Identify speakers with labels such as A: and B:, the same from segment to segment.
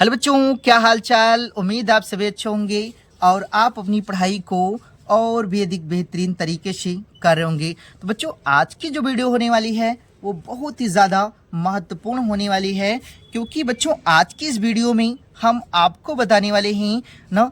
A: Hello बच्चों, क्या हाल चाल। उम्मीद आप सभी अच्छे होंगे और आप अपनी पढ़ाई को और भी अधिक बेहतरीन तरीके से कर रहे होंगे। तो बच्चों, आज की जो वीडियो होने वाली है वो बहुत ही ज़्यादा महत्वपूर्ण होने वाली है, क्योंकि बच्चों आज की इस वीडियो में हम आपको बताने वाले हैं ना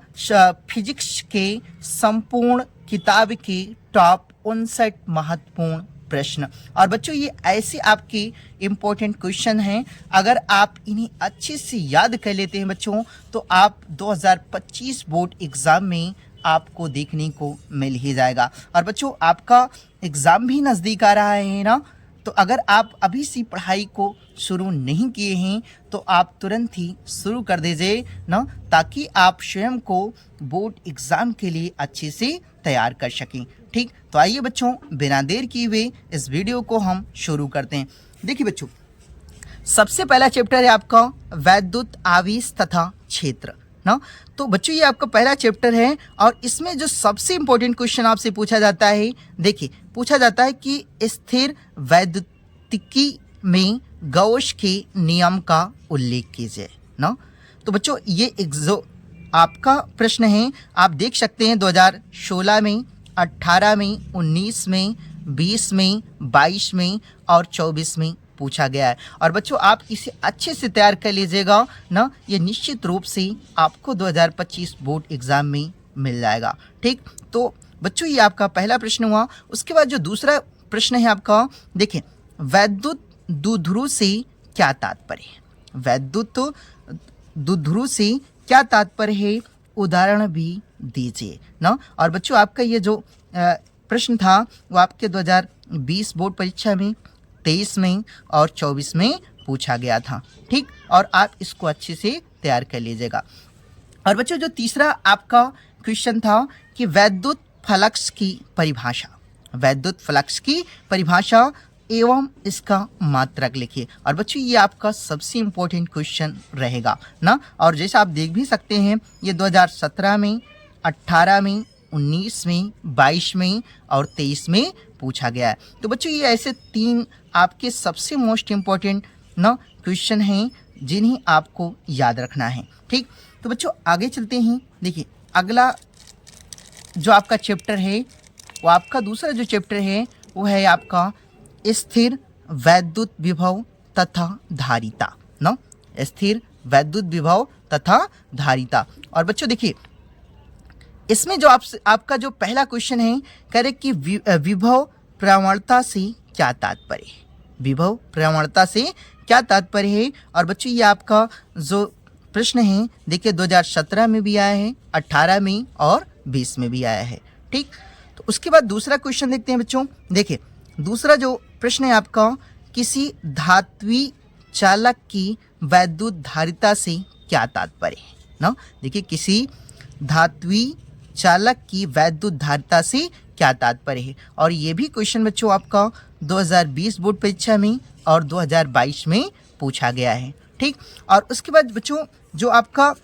A: फिजिक्स के संपूर्ण किताब के टॉप 59 महत्वपूर्ण प्रश्न। और बच्चों, ये ऐसे आपके इम्पोर्टेंट क्वेश्चन हैं, अगर आप इन्हें अच्छे से याद कर लेते हैं बच्चों, तो आप 2025 बोर्ड एग्ज़ाम में आपको देखने को मिल ही जाएगा। और बच्चों, आपका एग्ज़ाम भी नज़दीक आ रहा है ना, तो अगर आप अभी से पढ़ाई को शुरू नहीं किए हैं तो आप तुरंत ही शुरू कर दीजिए ना, ताकि आप स्वयं को बोर्ड एग्ज़ाम के लिए अच्छे से तैयार कर सकें। ठीक, तो आइए बच्चों, बिना देर किए हुए इस वीडियो को हम शुरू करते हैं। देखिए बच्चों, सबसे पहला चैप्टर है आपका वैद्युत आवेश तथा क्षेत्र ना। तो बच्चों, ये आपका पहला चैप्टर है और इसमें जो सबसे इंपॉर्टेंट क्वेश्चन आपसे पूछा जाता है, देखिए पूछा जाता है कि स्थिर वैद्युतिकी में गॉस के नियम का उल्लेख कीजिए ना। तो बच्चों, ये जो आपका प्रश्न है, आप देख सकते हैं 2016 में, 18 में, 19 में, 20 में, 22 में और 24 में पूछा गया है। और बच्चों, आप इसे अच्छे से तैयार कर लीजिएगा ना, ये निश्चित रूप से आपको 2025 बोर्ड एग्ज़ाम में मिल जाएगा। ठीक, तो बच्चों ये आपका पहला प्रश्न हुआ। उसके बाद जो दूसरा प्रश्न है आपका, देखिए वैद्युत द्विध्रुव से क्या तात्पर्य है। वैद्युत द्विध्रुव से क्या तात्पर्य है, उदाहरण भी दीजिए ना। और बच्चों, आपका ये जो प्रश्न था वो आपके 2020 बोर्ड परीक्षा में 23 में और 24 में पूछा गया था। ठीक, और आप इसको अच्छे से तैयार कर लीजिएगा। और बच्चों, जो तीसरा आपका क्वेश्चन था कि वैद्युत फ्लक्स की परिभाषा, वैद्युत फ्लक्स की परिभाषा एवं इसका मात्रक लिखिए। और बच्चों, ये आपका सबसे इम्पोर्टेंट क्वेश्चन रहेगा ना। और जैसा आप देख भी सकते हैं, ये 2017 में, 18 में, 19 में, 22 में और 23 में पूछा गया है। तो बच्चों, ये ऐसे तीन आपके सबसे मोस्ट इम्पॉर्टेंट ना क्वेश्चन हैं जिन्हें आपको याद रखना है। ठीक, तो बच्चों आगे चलते हैं। देखिए अगला जो आपका चैप्टर है वो आपका दूसरा जो चैप्टर है वो है आपका स्थिर वैद्युत विभव तथा धारिता ना। स्थिर वैद्युत विभव तथा धारिता। और बच्चों देखिए, इसमें जो आपका जो पहला क्वेश्चन है, कह रहे कि विभव प्रवणता से क्या तात्पर्य है। विभव प्रवणता से क्या तात्पर्य है। और बच्चों, ये आपका जो प्रश्न है, देखिए 2017 में भी आया है, 18 में और 20 में भी आया है। ठीक, तो उसके बाद दूसरा क्वेश्चन देखते हैं बच्चों। देखिए दूसरा जो प्रश्न है आपका, किसी धात्विक चालक की वैद्युत धारिता से क्या तात्पर्य है ना। देखिए किसी धात्विक चालक की वैद्युत धारिता से क्या तात्पर्य है। और ये भी क्वेश्चन बच्चों आपका 2020 बोर्ड परीक्षा में और 2022 में पूछा गया है। ठीक, और उसके बाद बच्चों जो आपका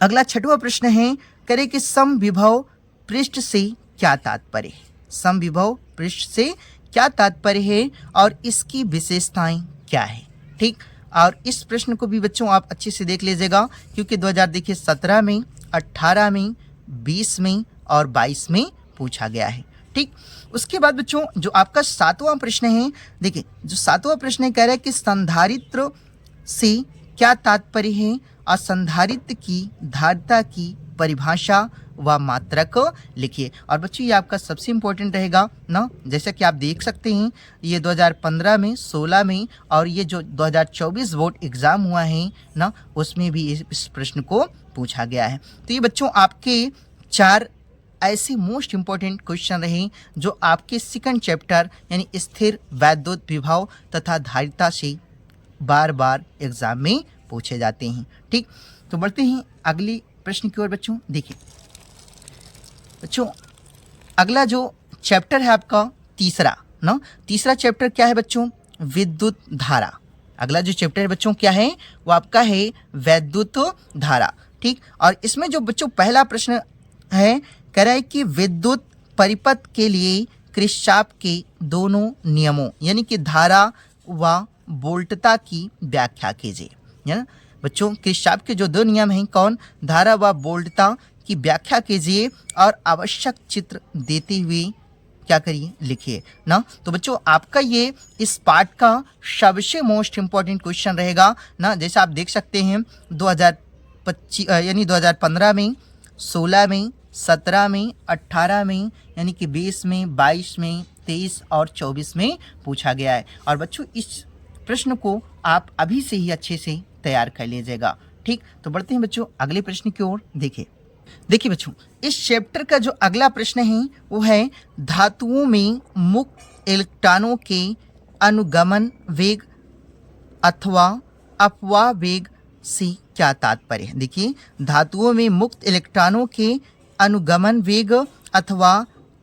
A: अगला छठवां प्रश्न है, करे कि समविभव पृष्ठ से क्या तात्पर्य है। समविभव पृष्ठ से क्या तात्पर्य है और इसकी विशेषताएं क्या है। ठीक, और इस प्रश्न को भी बच्चों आप अच्छे से देख लीजिएगा, क्योंकि 2017 में, 18 में, 20 में और 22 में पूछा गया है। ठीक, उसके बाद बच्चों जो आपका सातवां प्रश्न है, देखिए जो सातवां प्रश्न है, कह रहा है कि संधारित्र से क्या तात्पर्य है और संधारित्र की धारिता की परिभाषा व मात्रक लिखिए। और बच्चों, ये आपका सबसे इम्पोर्टेंट रहेगा ना। जैसा कि आप देख सकते हैं, ये 2015 में, 16 में और ये जो 2024 बोर्ड एग्ज़ाम हुआ है ना, उसमें भी इस प्रश्न को पूछा गया है। तो ये बच्चों आपके 4 ऐसे मोस्ट इम्पॉर्टेंट क्वेश्चन रहे जो आपके सेकंड चैप्टर यानी स्थिर वैद्युत विभव तथा धारिता से बार बार एग्ज़ाम में पूछे जाते हैं। ठीक, तो बढ़ते हैं अगली प्रश्न की ओर बच्चों। देखिए बच्चों, अगला जो चैप्टर है आपका तीसरा ना, तीसरा चैप्टर क्या है बच्चों, विद्युत धारा। अगला जो चैप्टर है बच्चों क्या है, वो आपका है विद्युत धारा। ठीक, और इसमें जो बच्चों पहला प्रश्न है, कह रहा है कि विद्युत परिपथ के लिए किरचॉफ के दोनों नियमों यानी कि धारा व वोल्टता की व्याख्या कीजिए। बच्चों किरचॉफ के जो 2 नियम हैं कौन, धारा व बोल्डता की व्याख्या कीजिए और आवश्यक चित्र देते हुए क्या करिए, लिखिए ना। तो बच्चों आपका ये इस पार्ट का सबसे मोस्ट इम्पॉर्टेंट क्वेश्चन रहेगा ना। जैसे आप देख सकते हैं 2025 यानी 2015 में, 16 में, 17 में, 18 में, यानी कि 20 में, 22 में, 23 और 24 में पूछा गया है। और बच्चों इस प्रश्न को आप अभी से ही अच्छे से तैयार कर लीजिएगा। ठीक, तो बढ़ते हैं बच्चों अगले प्रश्न की ओर। देखिए बच्चों इस चैप्टर का जो अगला प्रश्न है वो है धातुओं में मुक्त इलेक्ट्रॉनों के अनुगमन वेग अथवा अपवाह वेग से क्या तात्पर्य है। देखिए धातुओं में मुक्त इलेक्ट्रॉनों के अनुगमन वेग अथवा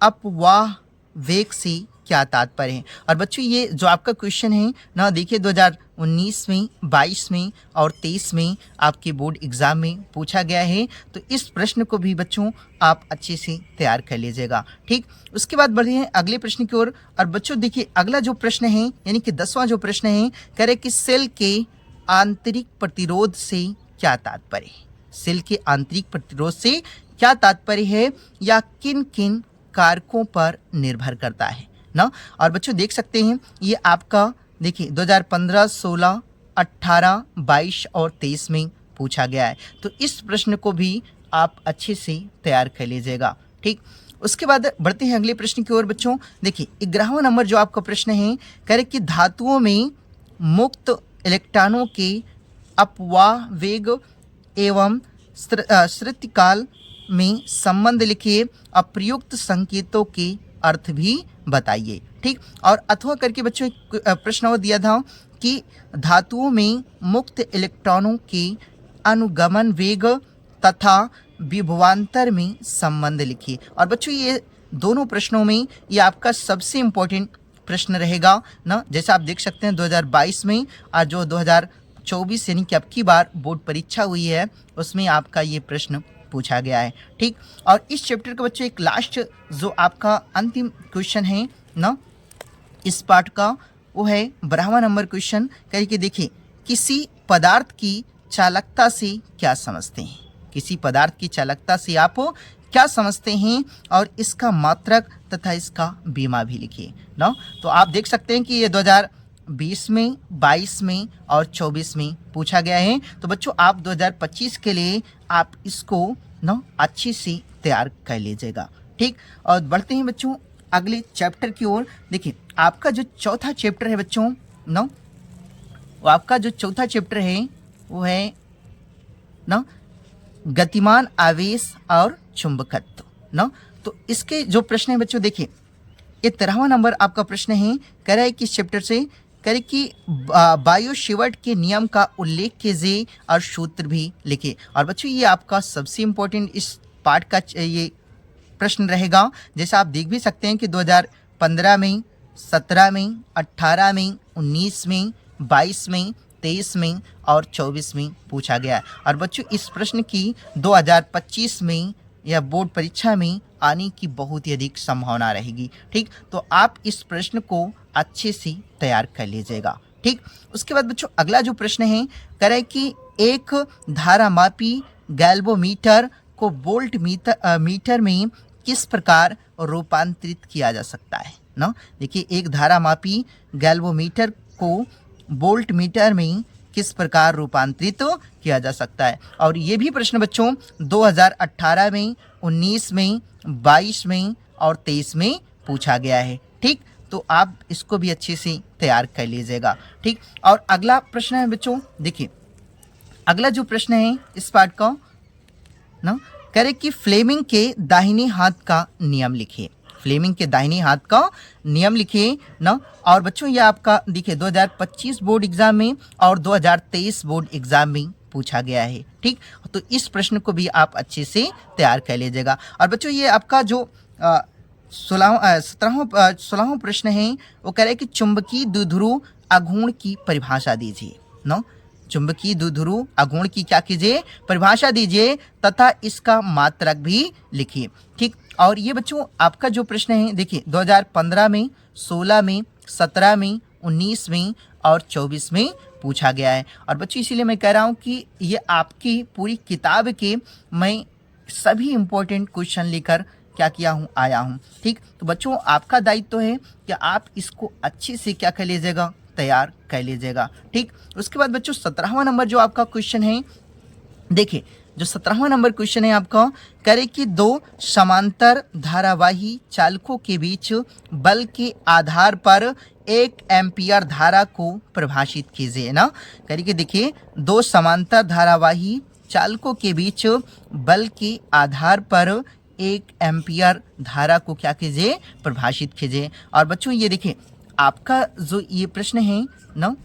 A: अपवाह वेग से क्या तात्पर्य है। और बच्चों ये जो आपका क्वेश्चन है ना, देखिए 2019 में, 22 में और 23 में आपके बोर्ड एग्जाम में पूछा गया है। तो इस प्रश्न को भी बच्चों आप अच्छे से तैयार कर लीजिएगा। ठीक, उसके बाद बढ़े हैं अगले प्रश्न की ओर। और बच्चों देखिए अगला जो प्रश्न है यानी कि 10वां जो प्रश्न है, कह रहे कि सेल के आंतरिक प्रतिरोध से क्या तात्पर्य है। सेल के आंतरिक प्रतिरोध से क्या तात्पर्य है या किन किन कारकों पर निर्भर करता है ना। और बच्चों देख सकते हैं ये आपका देखिए 2015, 16, 18, 22 और 23 में पूछा गया है। तो इस प्रश्न को भी आप अच्छे से तैयार कर लीजिएगा। ठीक, उसके बाद बढ़ते हैं अगले प्रश्न की ओर। बच्चों देखिए 11वां नंबर जो आपका प्रश्न है, कह रहे कि धातुओं में मुक्त इलेक्ट्रॉनों के अपवाह वेग एवं श्रुतिकाल में संबंध लिखिए, अप्रयुक्त संकेतों के अर्थ भी बताइए। ठीक, और अथवा करके बच्चों एक प्रश्न और दिया था कि धातुओं में मुक्त इलेक्ट्रॉनों के अनुगमन वेग तथा विभवांतर में संबंध लिखिए। और बच्चों ये दोनों प्रश्नों में ये आपका सबसे इम्पोर्टेंट प्रश्न रहेगा ना। जैसे आप देख सकते हैं 2022 में और जो 2024 यानी कि अब की बार बोर्ड परीक्षा हुई है उसमें आपका ये प्रश्न पूछा गया है। ठीक, और इस चैप्टर का बच्चों एक लास्ट जो आपका अंतिम क्वेश्चन है ना इस पार्ट का, वो है 12वां नंबर क्वेश्चन। कहिए देखिए किसी पदार्थ की चालकता से क्या समझते हैं। किसी पदार्थ की चालकता से आप क्या समझते हैं और इसका मात्रक तथा इसका बीमा भी लिखिए ना। तो आप देख सकते हैं कि ये 2020 में, 22 में और 24 में पूछा गया है। तो बच्चों आप 2025 के लिए आप इसको ना अच्छे से तैयार कर लीजिएगा। ठीक, और बढ़ते हैं बच्चों अगले चैप्टर की ओर। देखिए आपका जो चौथा चैप्टर है बच्चों ना, वो आपका जो चौथा चैप्टर है वो है ना गतिमान आवेश और चुंबकत्व ना। तो इसके जो प्रश्न है बच्चों देखिए ये 13वां नंबर आपका प्रश्न है। कह रहा है कि इस चैप्टर से कह रहे कि बायो-सेवर्ट के नियम का उल्लेख कीजिए और सूत्र भी लिखिए। और बच्चों ये आपका सबसे इम्पोर्टेंट इस पार्ट का ये प्रश्न रहेगा। जैसा आप देख भी सकते हैं कि 2015 में, 17 में, 18 में, 19 में, 22 में, 23 में और 24 में पूछा गया है। और बच्चों इस प्रश्न की 2025 में या बोर्ड परीक्षा में आने की बहुत ही अधिक संभावना रहेगी। ठीक, तो आप इस प्रश्न को अच्छे से तैयार कर लीजिएगा। ठीक, उसके बाद बच्चों अगला जो प्रश्न है कह रहा है कि एक धारामापी गैल्वोमीटर को वोल्ट मीटर में किस प्रकार रूपांतरित किया जा सकता है ना। देखिए एक धारामापी गैल्वोमीटर को वोल्ट मीटर में किस प्रकार रूपांतरित किया जा सकता है। और ये भी प्रश्न बच्चों 2018 में, 19 में, 22 में और 23 में पूछा गया है। ठीक, तो आप इसको भी अच्छे से तैयार कर लीजिएगा। ठीक, और अगला प्रश्न है बच्चों देखिए अगला जो प्रश्न है इस पार्ट का ना, कह रहे कि फ्लेमिंग के दाहिने हाथ का नियम लिखिए। फ्लेमिंग के दाहिने हाथ का नियम लिखिए ना। और बच्चों ये आपका देखिए 2025 बोर्ड एग्जाम में और 2023 बोर्ड एग्जाम में पूछा गया है। ठीक, तो इस प्रश्न को भी आप अच्छे से तैयार कर लीजिएगा। और बच्चों ये आपका जो 16वां प्रश्न है वो कह रहा है कि चुंबकीय द्विध्रुव आघूर्ण की परिभाषा दीजिए ना। चुंबकीय द्विध्रुव आघूर्ण की क्या कीजिए, परिभाषा दीजिए तथा इसका मात्रक भी लिखिए। ठीक, और ये बच्चों आपका जो प्रश्न है देखिए 2015 में, 16 में, 17 में, 19 में और 24 में पूछा गया है। और बच्चों इसीलिए मैं कह रहा हूँ कि ये आपकी पूरी किताब के मैं सभी इम्पोर्टेंट क्वेश्चन लेकर क्या किया हूँ, आया हूँ। ठीक, तो बच्चों आपका दायित्व है कि आप इसको अच्छे से क्या कर लीजिएगा, तैयार कर लीजिएगा। ठीक, उसके बाद बच्चों 17वां नंबर जो आपका क्वेश्चन है, देखिए जो 17वां नंबर क्वेश्चन है आपका, करे कि दो समांतर धारावाही चालकों के बीच बल के आधार पर 1 एम्पियर धारा को परिभाषित कीजिए ना। करे कि देखिए दो समांतर धारावाही चालकों के बीच बल के आधार पर 1 एम्पियर धारा को क्या कीजिए, परिभाषित कीजिए। और बच्चों ये देखिए आपका जो ये प्रश्न है ना,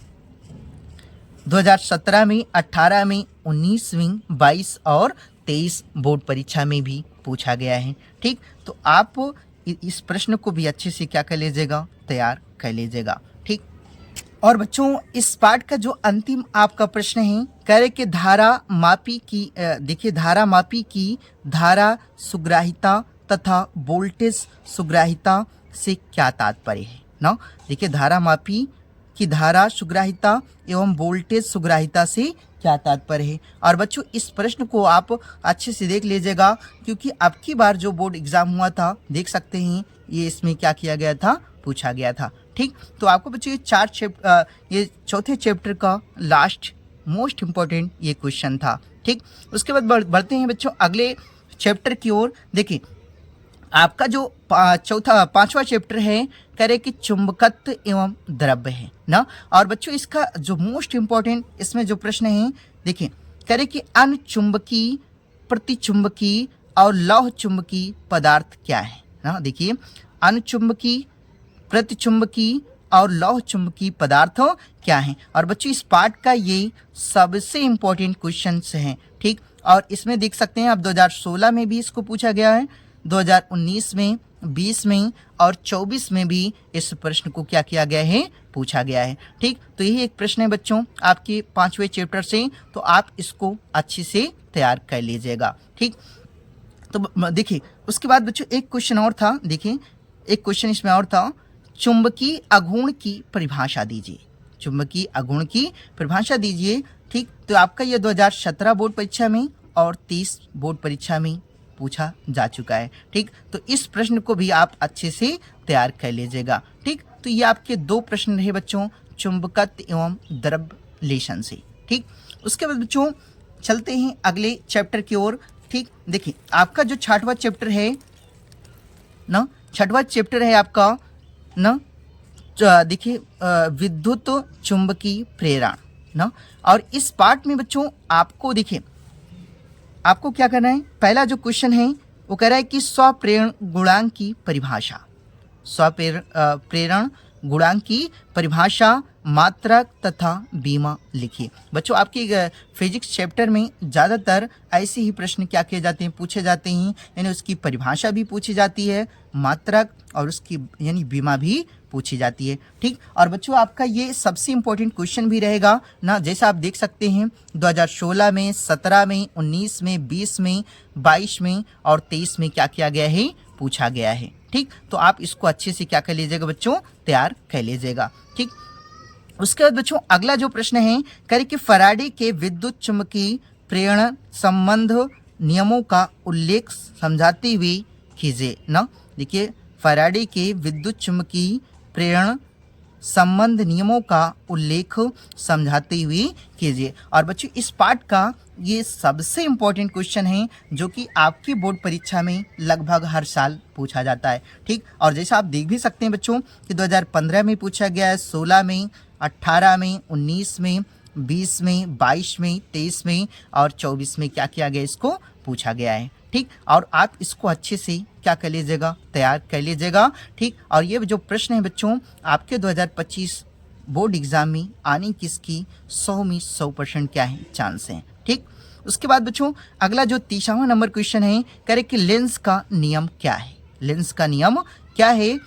A: 2017 में, 18 में, 19 में, 22 और 23 बोर्ड परीक्षा में भी पूछा गया है। ठीक, तो आप इस प्रश्न को भी अच्छे से क्या कर लीजिएगा, तैयार कर लीजिएगा। ठीक, और बच्चों इस पाठ का जो अंतिम आपका प्रश्न है, करे कि धारा मापी की देखिए धारा मापी की धारा सुग्राहिता तथा वोल्टेज सुग्राहिता से क्या तात्पर्य है ना। देखिए धारा मापी की धारा सुग्राहिता एवं वोल्टेज सुग्राहिता से क्या तात्पर्य है। और बच्चों इस प्रश्न को आप अच्छे से देख लीजिएगा, क्योंकि अब की बार जो बोर्ड एग्जाम हुआ था, देख सकते हैं ये इसमें क्या किया गया था, पूछा गया था। ठीक, तो आपको बच्चों ये चौथे चैप्टर का लास्ट मोस्ट इम्पोर्टेंट ये क्वेश्चन था। ठीक, उसके बाद बढ़ते हैं बच्चों अगले चैप्टर की ओर। देखिए आपका जो पांचवा चैप्टर है, करे कि चुंबकत्व एवं द्रव्य है ना। और बच्चों इसका जो मोस्ट इम्पोर्टेंट इसमें जो प्रश्न है, देखिए करे कि अनचुंबकीय, प्रतिचुंबकीय और लौह चुंबकीय पदार्थ क्या है ना। देखिए अनचुंबकीय, प्रतिचुंबकीय और लौह चुंबकीय पदार्थ क्या है। और बच्चों इस पार्ट का ये सबसे इम्पोर्टेंट क्वेश्चन है। ठीक, और इसमें देख सकते हैं अब 2016 में भी इसको पूछा गया है, 2019 में, 20 में और 24 में भी इस प्रश्न को क्या किया गया है, पूछा गया है। ठीक, तो यही एक प्रश्न है बच्चों आपके 5वें चैप्टर से, तो आप इसको अच्छे से तैयार कर लीजिएगा। ठीक, तो देखिए उसके बाद बच्चों एक क्वेश्चन और था, देखिए एक क्वेश्चन इसमें और था, चुंबकीय आघूर्ण की परिभाषा दीजिए। चुंबकीय आघूर्ण की परिभाषा दीजिए। ठीक, तो आपका ये 2017 बोर्ड परीक्षा में और 30 बोर्ड परीक्षा में पूछा जा चुका है। ठीक, तो इस प्रश्न को भी आप अच्छे से तैयार कर लीजिएगा। ठीक, तो ये आपके 2 प्रश्न रहे बच्चों चुंबकत्व एवं द्रव्यलेशन से। ठीक, उसके बाद बच्चों चलते हैं अगले चैप्टर की ओर। ठीक, देखिए आपका जो 6वां चैप्टर है ना, 6वां चैप्टर है आपका ना, देखिए विद्युत चुंबकीय प्रेरण ना। और इस पार्ट में बच्चों आपको देखिए आपको क्या करना है, पहला जो क्वेश्चन है वो कह रहा है कि स्वप्रेरण गुणांक की परिभाषा, स्वप्रेरण गुणांक की परिभाषा, मात्रक तथा बीमा लिखिए। बच्चों आपके फिजिक्स चैप्टर में ज़्यादातर ऐसे ही प्रश्न क्या किए जाते हैं, पूछे जाते हैं, यानी उसकी परिभाषा भी पूछी जाती है, मात्रक और उसकी यानी बीमा भी पूछी जाती है। ठीक, और बच्चों आपका ये सबसे इम्पोर्टेंट क्वेश्चन भी रहेगा ना, जैसा आप देख सकते हैं 2016 में, 17 में, 19 में, 20 में, 22 में और 23 में क्या किया गया है, पूछा गया है। ठीक, तो आप इसको अच्छे से क्या कर लीजिएगा बच्चों, तैयार कर लीजिएगा। ठीक, उसके बाद बच्चों अगला जो प्रश्न है, करे कि फैराडे के विद्युत चुंबकीय प्रेरण संबंध नियमों का उल्लेख समझाते हुए कीजिए ना। देखिए फैराडे के विद्युत चुंबकीय प्रेरण संबंध नियमों का उल्लेख समझाते हुए कीजिए। और बच्चों इस पार्ट का ये सबसे इम्पोर्टेंट क्वेश्चन है जो कि आपकी बोर्ड परीक्षा में लगभग हर साल पूछा जाता है। ठीक, और जैसा आप देख भी सकते हैं बच्चों कि 2015 में पूछा गया है, 16 में, 18 में, 19 में, 20 में, 22 में, 23 में और 24 में क्या किया गया, इसको पूछा गया है। ठीक, और आप इसको अच्छे से क्या कर लीजिएगा, तैयार कर लीजिएगा। ठीक, और ये जो प्रश्न है बच्चों आपके 2025 बोर्ड एग्जाम में आने की इसकी 100 में 100% क्या है, चांस है। ठीक, उसके बाद बच्चों अगला जो 30वां नंबर क्वेश्चन है, करे कि लेंस का नियम क्या है। लेंस का नियम क्या है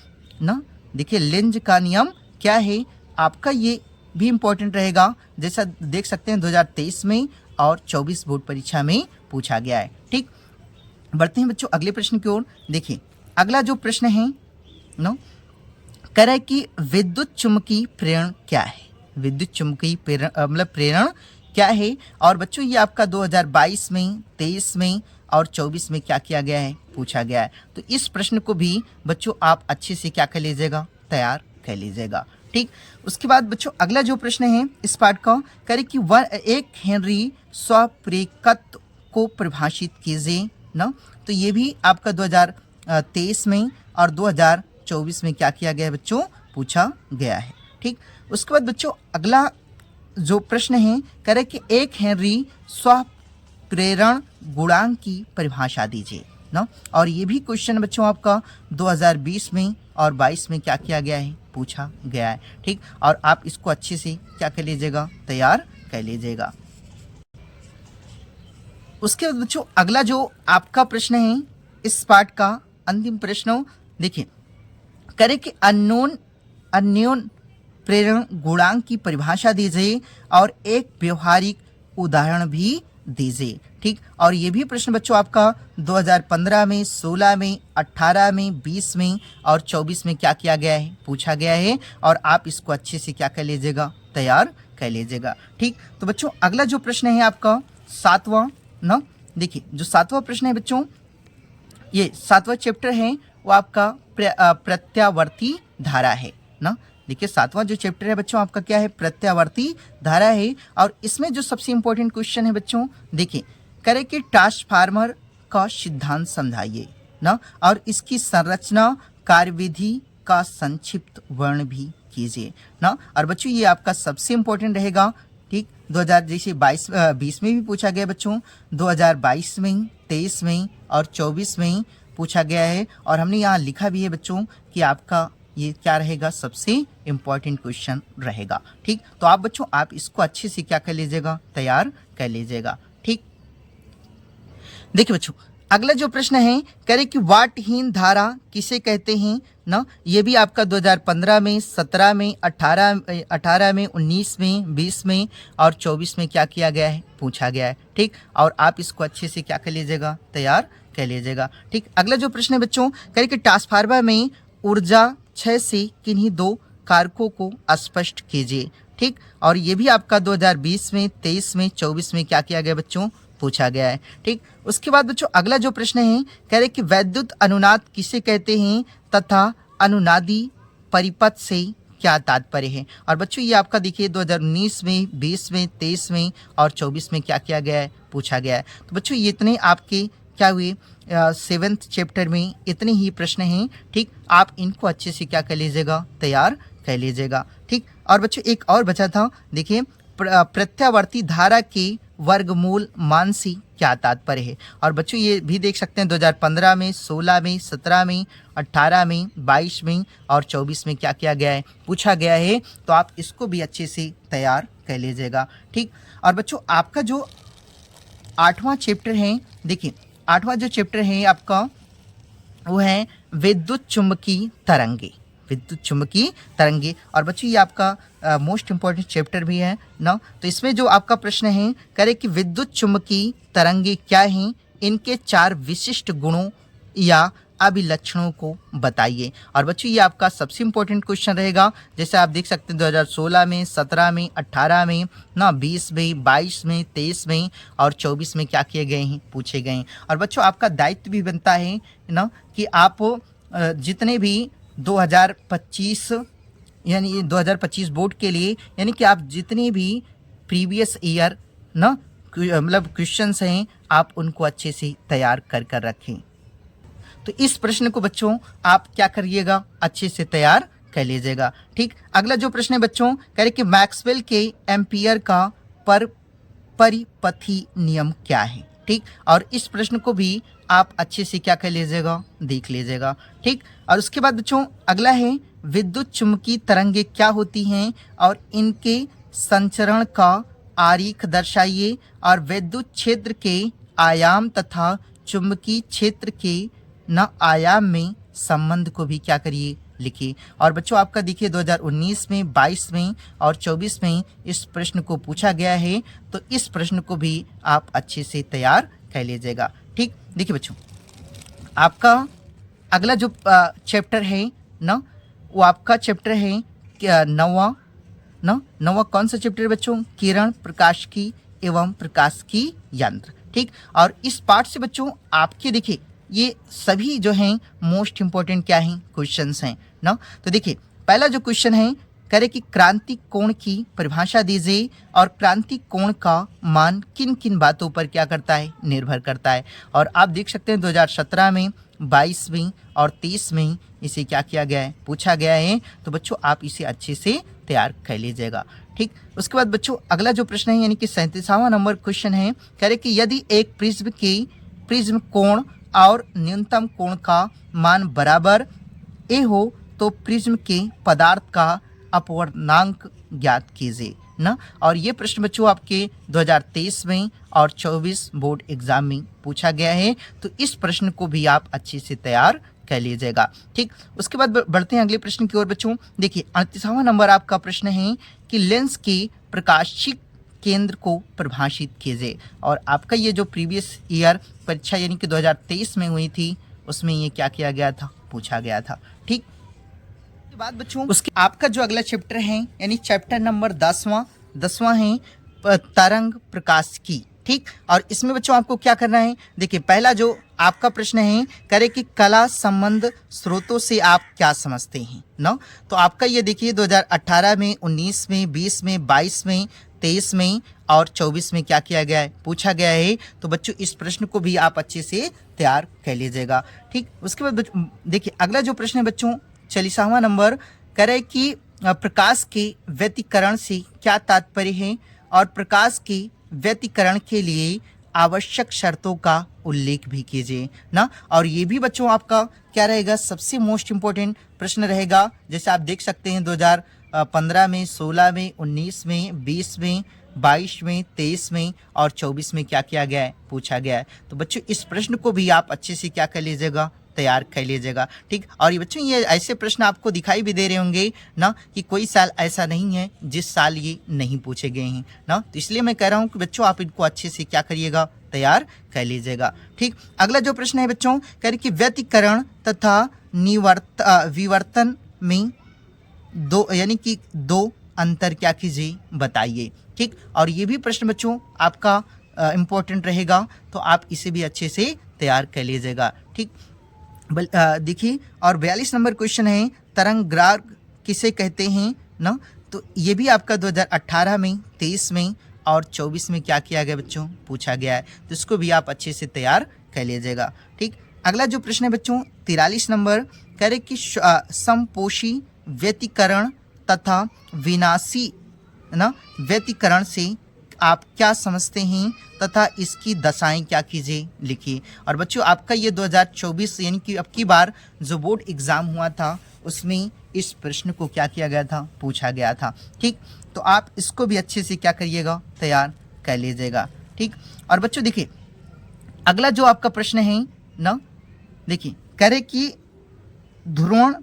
A: ना, देखिए लेंस का नियम क्या है, आपका ये भी इम्पोर्टेंट रहेगा, जैसा देख सकते हैं 2023 में और 24 बोर्ड परीक्षा में पूछा गया है। ठीक, बढ़ते हैं बच्चों अगले प्रश्न की ओर। देखिए अगला जो प्रश्न है नो, कह रहा है कि विद्युत चुंबकीय प्रेरण क्या है विद्युत चुम्बकीय मतलब प्रेरण क्या है। और बच्चों ये आपका 2022 में, 23 में और 24 में क्या किया गया है, पूछा गया है। तो इस प्रश्न को भी बच्चों आप अच्छे से क्या कर लीजिएगा, तैयार कर लीजिएगा। ठीक, उसके बाद बच्चों अगला जो प्रश्न है इस पाठ का, करें कि एक हेनरी स्वप्रेरकत्व को परिभाषित कीजिए ना। तो ये भी आपका 2023 में और 2024 में क्या किया गया है बच्चों, पूछा गया है। ठीक, उसके बाद बच्चों अगला जो प्रश्न है, कह रहे कि एक हेनरी स्वप्रेरण गुणांक की परिभाषा दीजिए ना। और ये भी क्वेश्चन बच्चों आपका 2020 में और 22 में क्या किया गया है, पूछा गया है। ठीक, और आप इसको अच्छे से क्या कर लीजिएगा, तैयार कर लीजिएगा। उसके बाद बच्चों अगला जो आपका प्रश्न है इस पाठ का अंतिम प्रश्न, देखिए करें कि अन्योन प्रेरण गुणांक की परिभाषा दीजिए और एक व्यवहारिक उदाहरण भी दीजिए। ठीक, और ये भी प्रश्न बच्चों आपका 2015 में, 16 में, 18 में, 20 में और 24 में क्या किया गया है, पूछा गया है। और आप इसको अच्छे से क्या कर लीजिएगा, तैयार कर लीजिएगा। ठीक, तो बच्चों अगला जो प्रश्न है आपका 7वां ना, देखिए जो 7वां प्रश्न है बच्चों, ये 7वां चैप्टर है वो आपका प्रत्यावर्ती धारा है ना। देखिए 7वां जो चैप्टर है बच्चों आपका क्या है, प्रत्यावर्ती धारा है। और इसमें जो सबसे इंपॉर्टेंट क्वेश्चन है बच्चों, देखिए करें कि ट्रांसफार्मर का सिद्धांत समझाइए ना, और इसकी संरचना कार्यविधि का संक्षिप्त वर्ण भी कीजिए ना। और बच्चों ये आपका सबसे इंपॉर्टेंट रहेगा। ठीक, 2020 में भी पूछा गया बच्चों, 2022 में, 23 में और 24 में पूछा गया है। और हमने यहाँ लिखा भी है बच्चों कि आपका ये क्या रहेगा, सबसे इम्पॉर्टेंट क्वेश्चन रहेगा। ठीक, तो आप बच्चों आप इसको अच्छे से क्या कर लीजिएगा, तैयार कर लीजिएगा। ठीक, देखिए बच्चों अगला जो प्रश्न है, करें कि वाटहीन धारा किसे कहते हैं ना। ये भी आपका 2015 में, 17 में, 18 में, 19 में, 20 में और 24 में क्या किया गया है, पूछा गया है। ठीक, और आप इसको अच्छे से क्या कर लीजिएगा, तैयार कर लीजिएगा। ठीक, अगला जो प्रश्न है बच्चों, करें कि ट्रांसफार्मर में ऊर्जा क्षय से किन्हीं दो कारकों को स्पष्ट कीजिए। ठीक, और ये भी आपका 2020 में, 23 में, 24 में क्या किया गया बच्चों, पूछा गया है। ठीक, उसके बाद बच्चों अगला जो प्रश्न है, कह रहे कि वैद्युत अनुनाद किसे कहते हैं तथा अनुनादी परिपथ से क्या तात्पर्य है। और बच्चों ये आपका देखिए 2019 में, 20 में, 23 में और 24 में क्या किया गया है, पूछा गया है। तो बच्चों ये इतने आपके क्या हुए 7th चैप्टर में इतने ही प्रश्न हैं। ठीक, आप इनको अच्छे से क्या कर लीजिएगा, तैयार कर लीजिएगा। ठीक, और बच्चों एक और बचा था, देखिए प्रत्यावर्ती धारा के वर्गमूल मान से क्या तात्पर्य है। और बच्चों ये भी देख सकते हैं 2015 में, 16 में, 17 में, 18 में, 22 में और 24 में क्या किया गया है, पूछा गया है। तो आप इसको भी अच्छे से तैयार कर लीजिएगा। ठीक, और बच्चों आपका जो 8वां चैप्टर है, देखिए 8वां जो चैप्टर है आपका वो है विद्युत चुम्बकीय तरंगे, विद्युत चुम्बकीय तरंगे। और बच्चों ये आपका मोस्ट इंपॉर्टेंट चैप्टर भी है ना। तो इसमें जो आपका प्रश्न है, करें कि विद्युत चुम्बकीय तरंगे क्या हैं, इनके 4 विशिष्ट गुणों या अभिलक्षणों को बताइए। और बच्चों ये आपका सबसे इंपॉर्टेंट क्वेश्चन रहेगा। जैसे आप देख सकते हैं 2016 में, 17 में, 18 में ना, 20 में, 22 में, 23 में और 24 में क्या किए गए हैं, पूछे गए हैं। और बच्चों आपका दायित्व भी बनता है ना कि आप जितने भी 2025 यानी 2025 बोर्ड के लिए, यानी कि आप जितने भी प्रीवियस ईयर ना मतलब क्वेश्चंस हैं आप उनको अच्छे से तैयार कर कर रखें। तो इस प्रश्न को बच्चों आप क्या करिएगा, अच्छे से तैयार कर लीजिएगा। ठीक, अगला जो प्रश्न है बच्चों, कह रहे कि मैक्सवेल के एम्पियर का परिपथी नियम क्या है। ठीक, और इस प्रश्न को भी आप अच्छे से क्या कर लीजिएगा, देख लीजिएगा। ठीक, और उसके बाद बच्चों अगला है विद्युत चुम्बकीय तरंगे क्या होती हैं और इनके संचरण का आरेख दर्शाइए। और विद्युत क्षेत्र के आयाम तथा चुम्बकीय क्षेत्र के न आयाम में संबंध को भी क्या करिए, लिखिए। और बच्चों आपका देखिए 2019 में, 22 में और 24 में इस प्रश्न को पूछा गया है। तो इस प्रश्न को भी आप अच्छे से तैयार कर लीजिएगा। ठीक, देखिए बच्चों आपका अगला जो चैप्टर है ना, वो आपका चैप्टर है 9वां ना। नवा कौन सा चैप्टर है बच्चों? किरण, प्रकाशिकी एवं प्रकाशिकी यंत्र। ठीक, और इस पार्ट से बच्चों आपके देखिए ये सभी जो हैं मोस्ट इंपॉर्टेंट क्या हैं? क्वेश्चंस हैं ना। तो देखिए पहला जो क्वेश्चन है करे कि क्रांति कोण की परिभाषा दीजिए और क्रांति कोण का मान किन किन बातों पर क्या करता है? निर्भर करता है। और आप देख सकते हैं 2017 में, 22 में और 23 में इसे क्या किया गया है? पूछा गया है। तो बच्चों आप इसे अच्छे से तैयार कर लीजिएगा। ठीक, उसके बाद बच्चों अगला जो प्रश्न है यानी कि 37वां नंबर क्वेश्चन है, कह रहे कि यदि एक प्रिज्म कोण और न्यूनतम कोण का मान बराबर ए हो तो प्रिज्म के पदार्थ का अपवर्तनांक ज्ञात कीजिए ना। और ये प्रश्न बच्चों आपके 2023 में और 24 बोर्ड एग्जाम में पूछा गया है। तो इस प्रश्न को भी आप अच्छे से तैयार कर लीजिएगा। ठीक, उसके बाद बढ़ते हैं अगले प्रश्न की ओर बच्चों। देखिए 38वां नंबर आपका प्रश्न है कि लेंस के प्रकाशिक केंद्र को परिभाषित कीजिए। और आपका ये जो प्रीवियस ईयर परीक्षा यानी कि 2023 में हुई थी उसमें ये क्या किया गया था? पूछा गया था। ठीक, के बाद बच्चों उसके आपका जो अगला चैप्टर है यानी चैप्टर नंबर 10वां है तरंग प्रकाशिकी। ठीक, और इसमें बच्चों आपको क्या करना है? देखिए पहला जो आपका प्रश्न है करे कि कला संबंध स्रोतों से आप क्या समझते हैं ना। तो आपका ये देखिए 2018 में, 19 में, 20 में, 22 में, 23 में और 24 में क्या किया गया है? पूछा गया है। तो बच्चों इस प्रश्न को भी आप अच्छे से तैयार कर लीजिएगा। ठीक, उसके बाद देखिए अगला जो प्रश्न है बच्चों 40वां नंबर करे कि प्रकाश के व्यतिकरण से क्या तात्पर्य है और प्रकाश के व्यतिकरण के लिए आवश्यक शर्तों का उल्लेख भी कीजिए ना। और ये भी बच्चों आपका क्या रहेगा? सबसे मोस्ट इंपॉर्टेंट प्रश्न रहेगा। जैसे आप देख सकते हैं 2015 में, 16 में, 19 में, 20 में, 22 में, 23 में और 24 में क्या किया गया है? पूछा गया है। तो बच्चों इस प्रश्न को भी आप अच्छे से क्या कर लीजिएगा? तैयार कर लीजिएगा। ठीक, और ये बच्चों ये ऐसे प्रश्न आपको दिखाई भी दे रहे होंगे ना कि कोई साल ऐसा नहीं है जिस साल ये नहीं पूछे गए हैं ना। तो इसलिए मैं कह रहा हूँ कि बच्चों आप इनको अच्छे से क्या करिएगा? तैयार कर लीजिएगा। ठीक, अगला जो प्रश्न है बच्चों कह रहे कि व्यतिकरण तथा विवर्तन में दो यानी कि दो अंतर क्या कीजिए? बताइए। ठीक, और ये भी प्रश्न बच्चों आपका इम्पोर्टेंट रहेगा। तो आप इसे भी अच्छे से तैयार कर लीजिएगा। ठीक, देखिए और 42 नंबर क्वेश्चन है तरंगग्राग किसे कहते हैं ना। तो ये भी आपका 2018 में, 23 में और 24 में क्या किया गया बच्चों? पूछा गया है। तो इसको भी आप अच्छे से तैयार कर लीजिएगा। ठीक, अगला जो प्रश्न है बच्चों 43 नंबर कह रहे कि समपोषी व्यतिकरण तथा विनाशी ना व्यतिकरण से आप क्या समझते हैं तथा इसकी दशाएं क्या कीजिए? लिखिए। और बच्चों आपका ये 2024 यानी कि अब की बार जो बोर्ड एग्जाम हुआ था उसमें इस प्रश्न को क्या किया गया था? पूछा गया था। ठीक, तो आप इसको भी अच्छे से क्या करिएगा? तैयार कर लीजिएगा। ठीक, और बच्चों देखिए अगला जो आपका प्रश्न है ना, देखिए करे कि ध्रुवण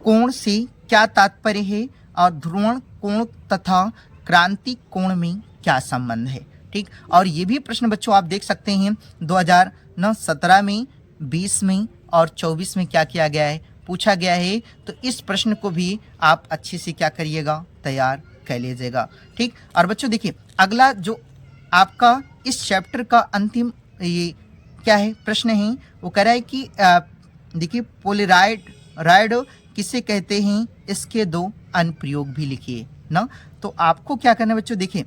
A: कोण से क्या तात्पर्य है और ध्रुवण कोण तथा क्रांति कोण में क्या संबंध है? ठीक, और ये भी प्रश्न बच्चों आप देख सकते हैं 2017 में, 20 में और 24 में क्या किया गया है? पूछा गया है। तो इस प्रश्न को भी आप अच्छे से क्या करिएगा? तैयार कर लीजिएगा। ठीक, और बच्चों देखिए अगला जो आपका इस चैप्टर का अंतिम ये क्या है प्रश्न है वो कह रहा है कि देखिए पोलराइड किसे कहते हैं? इसके दो अनुप्रयोग भी लिखिए ना। तो आपको क्या करना है बच्चों? देखिए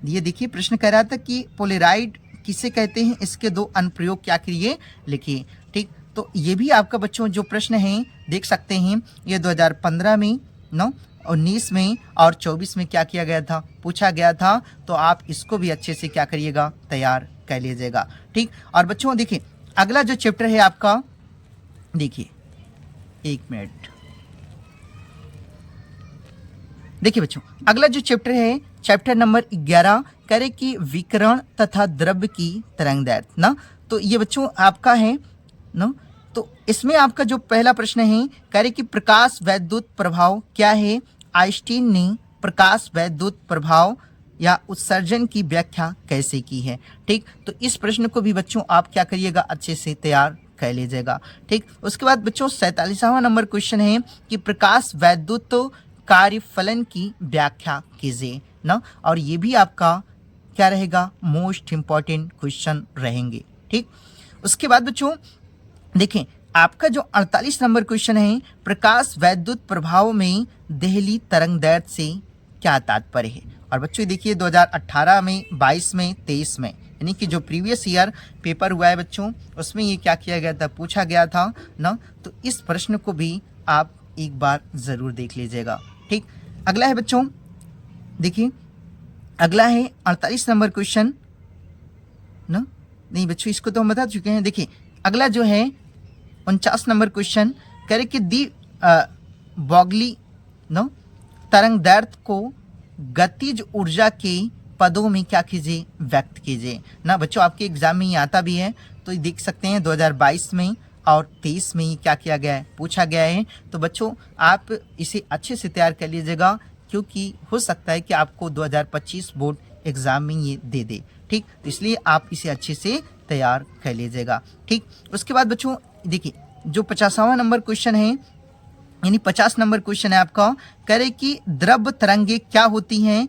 A: ये देखिए प्रश्न कह रहा था कि पोलराइड किसे कहते हैं? इसके दो अनुप्रयोग क्या करिए? लिखिए। ठीक, तो ये भी आपका बच्चों जो प्रश्न है देख सकते हैं ये 2015 में ना, 19 में और 24 में क्या किया गया था? पूछा गया था। तो आप इसको भी अच्छे से क्या करिएगा? तैयार कर लीजिएगा। ठीक, और बच्चों देखिए अगला जो चैप्टर है आपका, देखिए एक मिनट, देखिए बच्चों अगला जो चैप्टर है चैप्टर नंबर 11 करे कि विकिरण तथा द्रव्य की तरंगदैर्घ्य ना। तो ये बच्चों आपका है ना। तो इसमें आपका जो पहला प्रश्न है करे कि प्रकाश वैद्युत प्रभाव क्या है? आइंस्टीन ने प्रकाश वैद्युत प्रभाव या उत्सर्जन की व्याख्या कैसे की है? ठीक, तो इस प्रश्न को भी बच्चों आप क्या करिएगा? अच्छे से तैयार कर लीजिएगा। ठीक, उसके बाद बच्चों 47वां नंबर क्वेश्चन है कि प्रकाश वैद्युत कार्यफलन की व्याख्या कीजिए ना। और ये भी आपका क्या रहेगा, मोस्ट इंपॉर्टेंट क्वेश्चन रहेंगे। ठीक, उसके बाद बच्चों देखें आपका जो 48 नंबर क्वेश्चन है, प्रकाश वैद्युत प्रभाव में देहली तरंगदैर्घ्य से क्या तात्पर्य है। और बच्चों देखिए 2018 में, 22 में, 23 में, यानी कि जो प्रीवियस ईयर पेपर हुआ है बच्चों, उसमें ये क्या किया गया था, पूछा गया था ना। तो इस प्रश्न को भी आप एक बार ज़रूर देख लीजिएगा। ठीक, अगला है बच्चों, देखिए अगला है 48 नंबर क्वेश्चन ना, नहीं बच्चों इसको तो हम बता चुके हैं। देखिए अगला जो है 49 नंबर क्वेश्चन, कह रहे कि दी बॉगली नो तरंगदैर्घ्य को गतिज ऊर्जा के पदों में क्या कीजिए, व्यक्त कीजिए ना। बच्चों आपके एग्जाम में ये आता भी है, तो ये देख सकते हैं 2022 में और 23 में ये क्या किया गया है, पूछा गया है। तो बच्चों आप इसे अच्छे से तैयार कर लीजिएगा, क्योंकि हो सकता है कि आपको 2025 बोर्ड एग्जाम में ये दे दे। ठीक, तो इसलिए आप इसे अच्छे से तैयार कर लीजिएगा। ठीक, उसके बाद बच्चों देखिए जो 50वां नंबर क्वेश्चन है, यानी 50 नंबर क्वेश्चन है आपका, कह रहे कि द्रव तरंगे क्या होती हैं,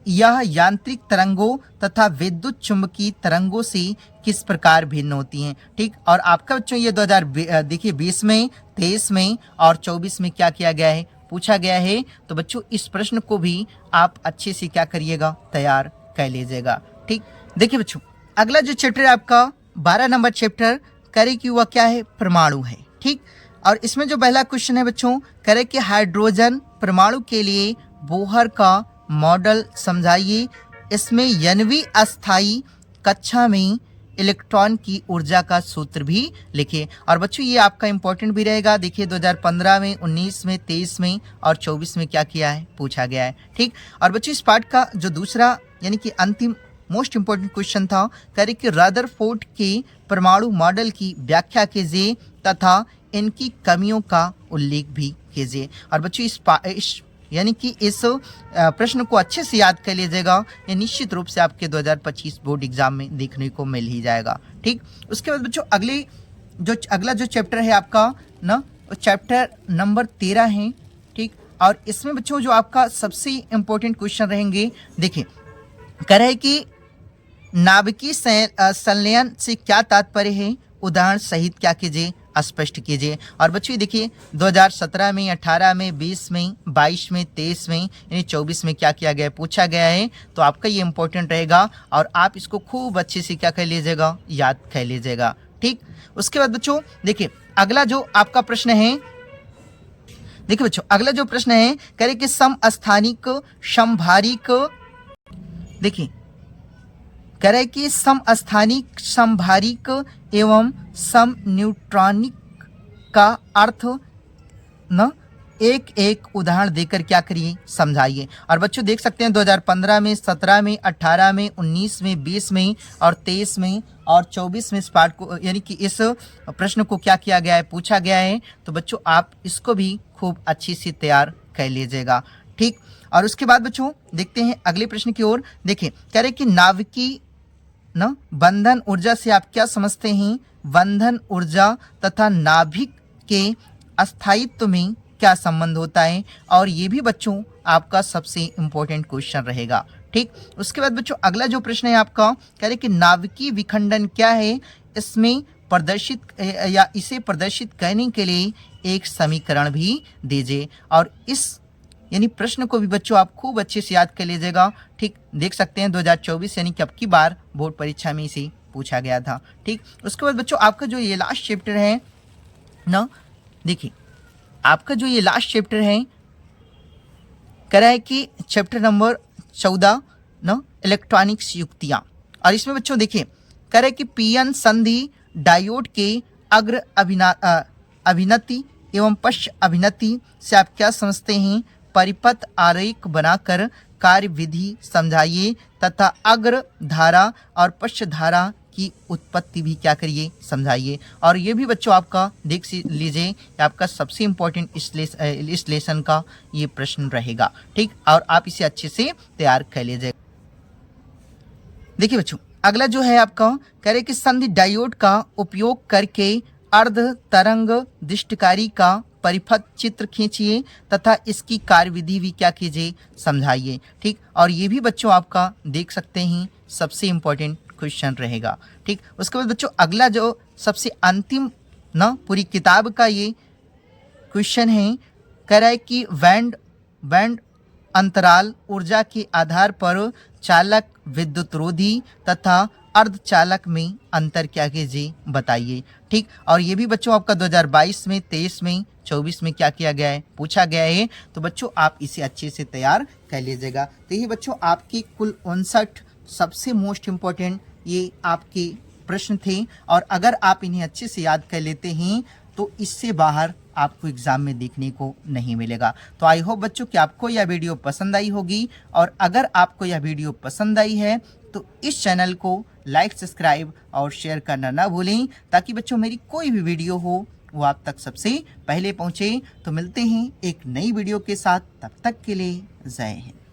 A: यह यांत्रिक तरंगों तथा विद्युत चुंबकीय तरंगों से किस प्रकार भिन्न होती हैं। ठीक, और आपका बच्चों ये 2020 में, 23 में और 24 में क्या किया गया है, पूछा गया है। तो बच्चों इस प्रश्न को भी आप अच्छे से क्या करिएगा, तैयार कर लीजिएगा। ठीक, देखिए बच्चों अगला जो चैप्टर है आपका 12 नंबर चैप्टर, करे कि वह क्या है, परमाणु है। ठीक, और इसमें जो पहला क्वेश्चन है बच्चों, करे कि हाइड्रोजन परमाणु के लिए बोहर का मॉडल समझाइए। इसमें यनवी अस्थाई कक्षा में इलेक्ट्रॉन की ऊर्जा का सूत्र भी लिखिए। और बच्चों ये आपका इंपॉर्टेंट भी रहेगा। देखिए 2015 में, 19 में, 23 में और 24 में क्या किया है, पूछा गया है। ठीक, और बच्चों इस पार्ट का जो दूसरा यानी कि अंतिम मोस्ट इंपॉर्टेंट क्वेश्चन था, कह रहे कि रदरफोर्ड के परमाणु मॉडल की व्याख्या कीजिए तथा इनकी कमियों का उल्लेख भी कीजिए। और बच्चों इस यानी कि इस प्रश्न को अच्छे से याद कर लीजिएगा, ये निश्चित रूप से आपके 2025 बोर्ड एग्जाम में देखने को मिल ही जाएगा। ठीक, उसके बाद बच्चों अगला जो चैप्टर है आपका ना, चैप्टर नंबर 13 है। ठीक, और इसमें बच्चों जो आपका सबसे इम्पोर्टेंट क्वेश्चन रहेंगे, देखिए कह रहे कि नाभिकीय संलयन से क्या तात्पर्य है, उदाहरण सहित क्या कीजिए, स्पष्ट कीजिए। और बच्चों देखिए 2017 में, 18 में, 20 में, 22 में, 23 में, यानी 24 में क्या किया गया है, पूछा गया है। तो आपका ये इंपॉर्टेंट रहेगा और आप इसको खूब अच्छे से क्या कर लीजिएगा, याद कर लीजिएगा। ठीक, उसके बाद बच्चों देखिए अगला जो आपका प्रश्न है, देखिए बच्चों अगला जो प्रश्न है, कह रहे कि समस्थानिक समभारिक, देखिए कह रहे कि समस्थानिक समभारिक एवं सम न्यूट्रॉनिक का अर्थ न एक एक उदाहरण देकर क्या करिए, समझाइए। और बच्चों देख सकते हैं 2015 में, 17 में, 18 में, 19 में, 20 में और 23 में और 24 में इस पार्ट को यानी कि इस प्रश्न को क्या किया गया है, पूछा गया है। तो बच्चों आप इसको भी खूब अच्छी से तैयार कर लीजिएगा। ठीक, और उसके बाद बच्चों देखते हैं अगले प्रश्न की ओर। देखिए कह रहे कि नाभिकीय न बंधन ऊर्जा से आप क्या समझते हैं, बंधन ऊर्जा तथा नाभिक के अस्थायित्व में क्या संबंध होता है। और ये भी बच्चों आपका सबसे इम्पोर्टेंट क्वेश्चन रहेगा। ठीक, उसके बाद बच्चों अगला जो प्रश्न है आपका, कह रहे कि नाभिकीय विखंडन क्या है, इसमें प्रदर्शित या इसे प्रदर्शित करने के लिए एक समीकरण भी दीजिए। और इस यानी प्रश्न को भी बच्चों आप खूब अच्छे से याद कर लीजिएगा। ठीक, देख सकते हैं 2024 यानी कि अब की बार बोर्ड परीक्षा में इसे पूछा गया था। ठीक, उसके बाद बच्चों आपका जो ये लास्ट चैप्टर है ना, देखिए आपका जो ये लास्ट चैप्टर है, कह रहा है कि चैप्टर नंबर 14 ना, इलेक्ट्रॉनिक्स युक्तियाँ। और इसमें बच्चों देखिए कह रहे कि पीएन संधि डायोड के अग्र अभिनति एवं पश्च अभिनति से आप क्या समझते हैं, परिपथ आरेख बनाकर कार्य विधि समझाइए तथा अग्र धारा और पश्च धारा की उत्पत्ति भी क्या करिए, समझाइए। और ये भी बच्चों आपका देख लीजिए, आपका सबसे इम्पोर्टेंट इस लेसन का ये प्रश्न रहेगा। ठीक, और आप इसे अच्छे से तैयार कर लीजिए। देखिए बच्चों अगला जो है आपका, कह रहे कि संधि डायोड का उपयोग करके अर्ध तरंग दृष्टिकारी का परिपथ चित्र खींचिए तथा इसकी कार्यविधि भी क्या कीजिए, समझाइए। ठीक, और ये भी बच्चों आपका देख सकते हैं सबसे इम्पोर्टेंट क्वेश्चन रहेगा। ठीक, उसके बाद बच्चों अगला जो सबसे अंतिम ना पूरी किताब का ये क्वेश्चन है, कह रहा है कि बैंड अंतराल ऊर्जा के आधार पर चालक, विद्युत रोधी तथा अर्धचालक में अंतर क्या कीजिए, बताइए। ठीक, और ये भी बच्चों आपका 2022 में, 23 में, 24 में क्या किया गया है, पूछा गया है। तो बच्चों आप इसे अच्छे से तैयार कर लीजिएगा। तो ये बच्चों आपके कुल 59 सबसे मोस्ट इम्पोर्टेंट ये आपके प्रश्न थे, और अगर आप इन्हें अच्छे से याद कर लेते हैं तो इससे बाहर आपको एग्जाम में देखने को नहीं मिलेगा। तो आई होप बच्चों कि आपको यह वीडियो पसंद आई होगी, और अगर आपको यह वीडियो पसंद आई है तो इस चैनल को लाइक, सब्सक्राइब और शेयर करना ना भूलें, ताकि बच्चों मेरी कोई भी वीडियो हो वो आप तक सबसे पहले पहुंचे। तो मिलते हैं एक नई वीडियो के साथ, तब तक के लिए जय हिंद।